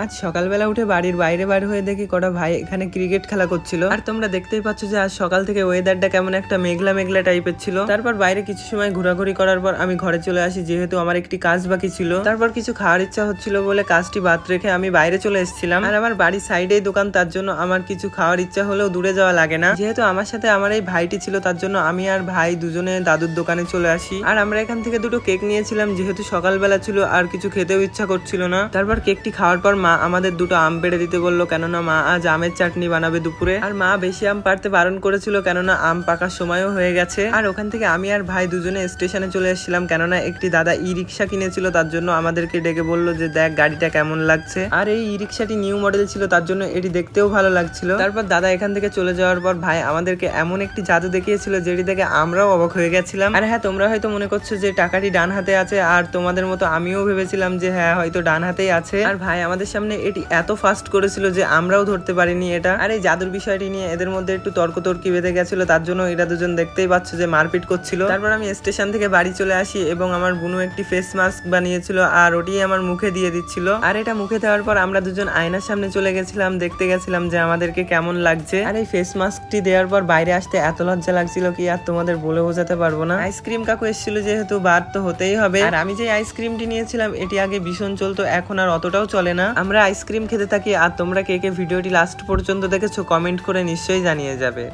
আজ সকালবেলা উঠে বাড়ির বাইরে বার হয়ে দেখি কটা ভাই এখানে ক্রিকেট খেলা করছিল। আর তোমরা দেখতেই পাচ্ছ যে আজ সকাল থেকে ওয়েদারটা কেমন একটা মেঘলা মেঘলা টাইপের ছিল। তারপর বাইরে কিছু সময় ঘোরাঘুরি করার পর আমি ঘরে চলে আসি, যেহেতু আমার একটি কাজ বাকি ছিল। তারপর কিছু খাওয়ার ইচ্ছা হচ্ছিল বলে কাজটি বাদ রেখে আমি বাইরে চলে এসেছিলাম। আর আমার বাড়ির সাইডেই দোকান, তার জন্য আমার কিছু খাওয়ার ইচ্ছা হলেও দূরে যাওয়া লাগে না। যেহেতু আমার সাথে আমার এই ভাইটি ছিল, তার জন্য আমি আর ভাই দুজনে দাদুর দোকানে চলে আসি। আর আমরা এখান থেকে দুটো কেক নিয়েছিলাম, যেহেতু সকালবেলা ছিল আর কিছু খেতেও ইচ্ছা করছিল না। তারপর কেকটি খাওয়ার পর মা আমাদের দুটো আম পেড়ে দিতে বললো, কেননা মা আজ আমের চাটনি বানাবে দুপুরে। আর মা বেশি আম পাড়তে বারণ করেছিল, কেননা আম পাকার সময়ও হয়ে গেছে। আর ওখান থেকে আমি আর ভাই দুজনে স্টেশনে চলে এসেছিলাম, কেননা একটি দাদা ই রিক্সা কিনেছিল, তার জন্য আমাদেরকে ডেকে বললো যে দেখ গাড়িটা কেমন লাগছে। আর এই ই রিক্সাটি নিউ মডেল ছিল, তার জন্য এটি দেখতেও ভালো লাগছিল। তারপর দাদা এখান থেকে চলে যাওয়ার পর ভাই আমাদেরকে এমন একটি জাদু দেখিয়েছিল, যেটি দেখে আমরাও অবাক হয়ে গেছিলাম। আর হ্যাঁ, তোমরা হয়তো মনে করছো যে টাকাটি ডান হাতে আছে, আর তোমাদের মতো আমিও ভেবেছিলাম যে হ্যাঁ হয়তো ডান হাতেই আছে। আর ভাই আমাদের সামনে এটি এত ফাস্ট করেছিল যে আমরাও ধরতে পারিনি এটা। আর এই জাদুর বিষয়টি নিয়ে এদের মধ্যে একটু তর্কতর্কি বেঁধে গেছিল, তার জন্য এরা দুজন দেখতেই পাচ্ছ যে মারপিট করছিল। তারপর আমি স্টেশন থেকে বাড়ি চলে আসি এবং আমার বুনু একটি ফেস মাস্ক বানিয়েছিল, আর ওটি আমার মুখে দিয়ে দিচ্ছিল। আর এটা মুখে দেওয়ার পর আমরা দুজন আয়নার সামনে চলে গেছিলাম, দেখতে গেছিলাম যে আমাদেরকে কেমন লাগছে। আর এই ফেস মাস্কটি দেওয়ার পর বাইরে আসতে এত লজ্জা লাগছিল কি আর তোমাদের বলে বোঝাতে পারবো না। আইসক্রিম কাকু এসেছিল, যেহেতু বার তো হতেই হবে। আর আমি যে আইসক্রিমটি নিয়েছিলাম এটি আগে ভীষণ চলতো, এখন আর অতটাও চলে না। আমরা আইসক্রিম খেতে থাকি। আর তোমরা কে কে ভিডিওটি লাস্ট পর্যন্ত দেখেছো কমেন্ট করে নিশ্চয়ই জানিয়ে যাবে।